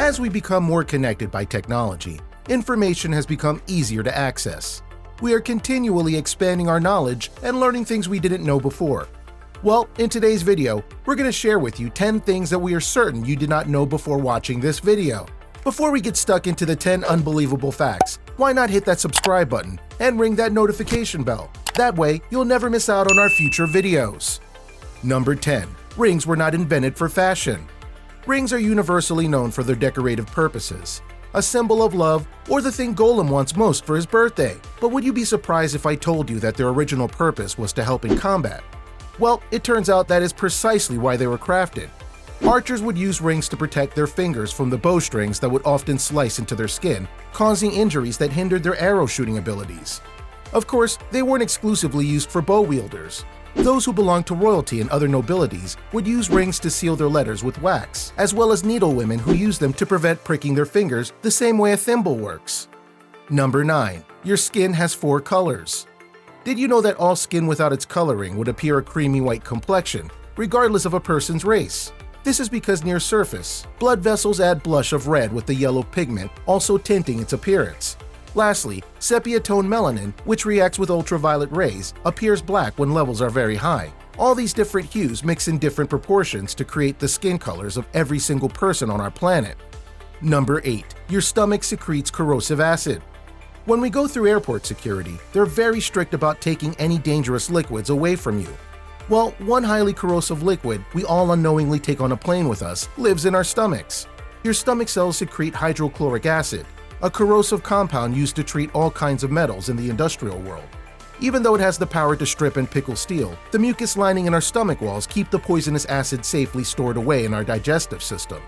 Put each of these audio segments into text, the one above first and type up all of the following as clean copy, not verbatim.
As we become more connected by technology, information has become easier to access. We are continually expanding our knowledge and learning things we didn't know before. Well, in today's video, we're going to share with you 10 things that we are certain you did not know before watching this video. Before we get stuck into the 10 unbelievable facts, why not hit that subscribe button and ring that notification bell? That way, you'll never miss out on our future videos. Number 10. Rings were not invented for fashion. Rings are universally known for their decorative purposes, a symbol of love, or the thing Golem wants most for his birthday. But would you be surprised if I told you that their original purpose was to help in combat? Well, it turns out that is precisely why they were crafted. Archers would use rings to protect their fingers from the bowstrings that would often slice into their skin, causing injuries that hindered their arrow shooting abilities. Of course, they weren't exclusively used for bow wielders. Those who belonged to royalty and other nobilities would use rings to seal their letters with wax, as well as needlewomen who used them to prevent pricking their fingers the same way a thimble works. Number 9. Your skin has 4 colors. Did you know that all skin without its coloring would appear a creamy white complexion, regardless of a person's race? This is because near surface, blood vessels add blush of red with the yellow pigment also tinting its appearance. Lastly, sepia-tone melanin, which reacts with ultraviolet rays, appears black when levels are very high. All these different hues mix in different proportions to create the skin colors of every single person on our planet. Number 8. Your stomach secretes corrosive acid. When we go through airport security, they're very strict about taking any dangerous liquids away from you. Well, one highly corrosive liquid we all unknowingly take on a plane with us lives in our stomachs. Your stomach cells secrete hydrochloric acid, a corrosive compound used to treat all kinds of metals in the industrial world. Even though it has the power to strip and pickle steel, the mucus lining in our stomach walls keep the poisonous acid safely stored away in our digestive system,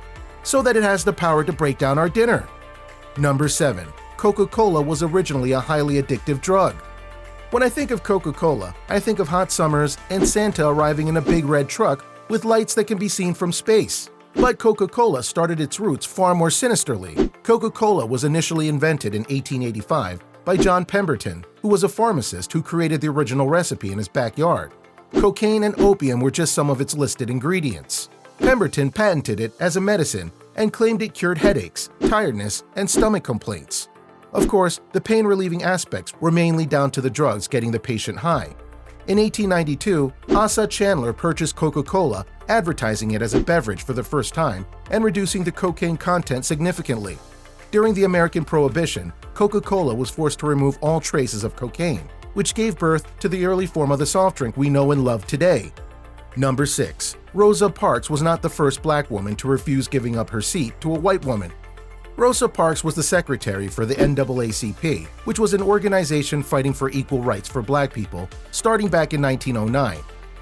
so that it has the power to break down our dinner. Number 7. Coca-Cola was originally a highly addictive drug. When I think of Coca-Cola, I think of hot summers and Santa arriving in a big red truck with lights that can be seen from space. But Coca-Cola started its roots far more sinisterly. Coca-Cola was initially invented in 1885 by John Pemberton, who was a pharmacist who created the original recipe in his backyard. Cocaine and opium were just some of its listed ingredients. Pemberton patented it as a medicine and claimed it cured headaches, tiredness, and stomach complaints. Of course, the pain-relieving aspects were mainly down to the drugs getting the patient high. In 1892, Asa Chandler purchased Coca-Cola, advertising it as a beverage for the first time and reducing the cocaine content significantly. During the American Prohibition, Coca-Cola was forced to remove all traces of cocaine, which gave birth to the early form of the soft drink we know and love today. Number 6. Rosa Parks was not the first black woman to refuse giving up her seat to a white woman. Rosa Parks was the secretary for the NAACP, which was an organization fighting for equal rights for black people, starting back in 1909.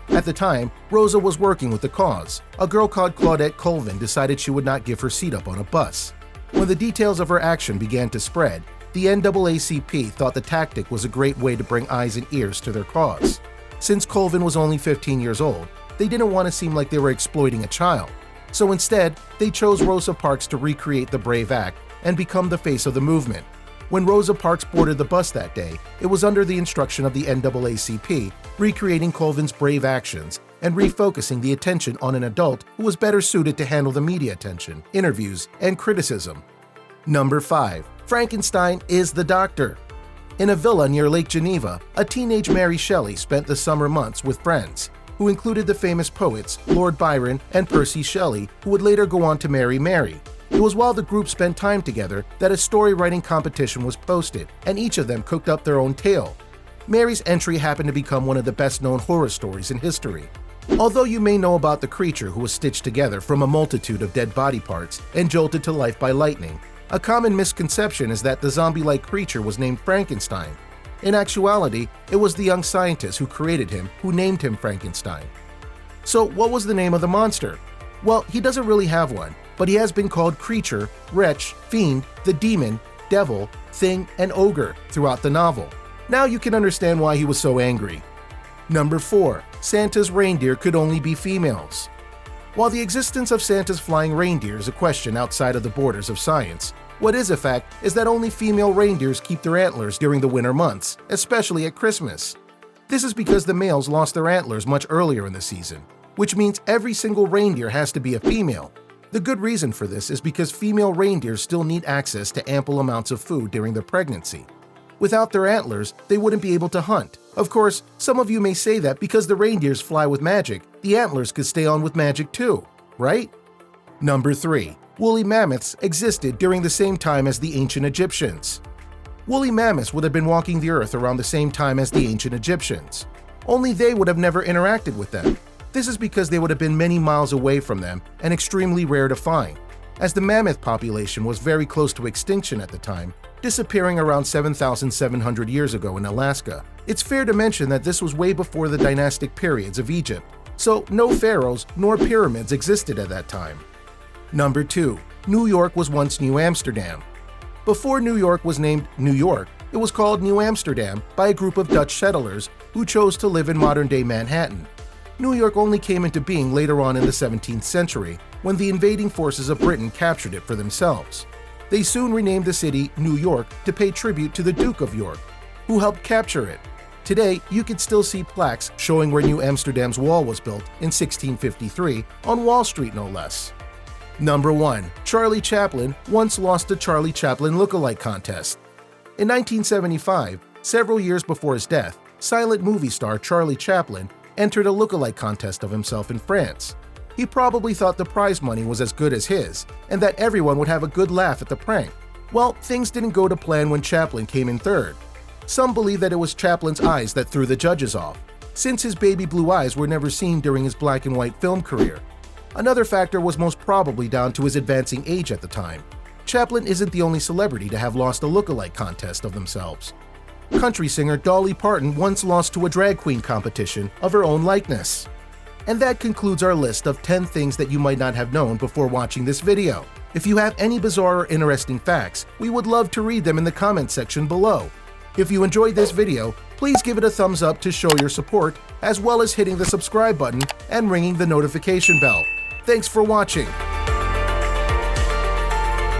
At the time, Rosa was working with the cause. A girl called Claudette Colvin decided she would not give her seat up on a bus. When the details of her action began to spread, the NAACP thought the tactic was a great way to bring eyes and ears to their cause. Since Colvin was only 15 years old, they didn't want to seem like they were exploiting a child. So instead, they chose Rosa Parks to recreate the brave act and become the face of the movement. When Rosa Parks boarded the bus that day, it was under the instruction of the NAACP, recreating Colvin's brave actions and refocusing the attention on an adult who was better suited to handle the media attention, interviews, and criticism. Number 5. Frankenstein is the doctor. In a villa near Lake Geneva, a teenage Mary Shelley spent the summer months with friends, who included the famous poets Lord Byron and Percy Shelley, who would later go on to marry Mary. It was while the group spent time together that a story writing competition was posted, and each of them cooked up their own tale. Mary's entry happened to become one of the best-known horror stories in history. Although you may know about the creature who was stitched together from a multitude of dead body parts and jolted to life by lightning, a common misconception is that the zombie-like creature was named Frankenstein. In actuality, it was the young scientist who created him who named him Frankenstein. So what was the name of the monster? Well, he doesn't really have one, but he has been called creature, wretch, fiend, the demon, devil, thing, and ogre throughout the novel. Now you can understand why he was so angry. Number 4. Santa's reindeer could only be females. While the existence of Santa's flying reindeer is a question outside of the borders of science, what is a fact is that only female reindeers keep their antlers during the winter months, especially at Christmas. This is because the males lost their antlers much earlier in the season, which means every single reindeer has to be a female. The good reason for this is because female reindeers still need access to ample amounts of food during their pregnancy. Without their antlers, they wouldn't be able to hunt. Of course, some of you may say that because the reindeers fly with magic, the antlers could stay on with magic too, right? Number 3. Woolly mammoths existed during the same time as the ancient Egyptians. Woolly mammoths would have been walking the earth around the same time as the ancient Egyptians. Only they would have never interacted with them. This is because they would have been many miles away from them and extremely rare to find, as the mammoth population was very close to extinction at the time, disappearing around 7,700 years ago in Alaska. It's fair to mention that this was way before the dynastic periods of Egypt, so no pharaohs nor pyramids existed at that time. Number 2. New York was once New Amsterdam. Before New York was named New York, it was called New Amsterdam by a group of Dutch settlers who chose to live in modern-day Manhattan. New York only came into being later on in the 17th century, when the invading forces of Britain captured it for themselves. They soon renamed the city New York to pay tribute to the Duke of York, who helped capture it. Today, you can still see plaques showing where New Amsterdam's wall was built in 1653, on Wall Street no less. Number 1. Charlie Chaplin once lost a Charlie Chaplin look-alike contest. In 1975, several years before his death, silent movie star Charlie Chaplin entered a look-alike contest of himself in France. He probably thought the prize money was as good as his, and that everyone would have a good laugh at the prank. Well, things didn't go to plan when Chaplin came in third. Some believe that it was Chaplin's eyes that threw the judges off, since his baby blue eyes were never seen during his black and white film career. Another factor was most probably down to his advancing age at the time. Chaplin isn't the only celebrity to have lost a look-alike contest of themselves. Country singer Dolly Parton once lost to a drag queen competition of her own likeness. And that concludes our list of 10 things that you might not have known before watching this video. If you have any bizarre or interesting facts, we would love to read them in the comment section below. If you enjoyed this video, please give it a thumbs up to show your support, as well as hitting the subscribe button and ringing the notification bell. Thanks for watching.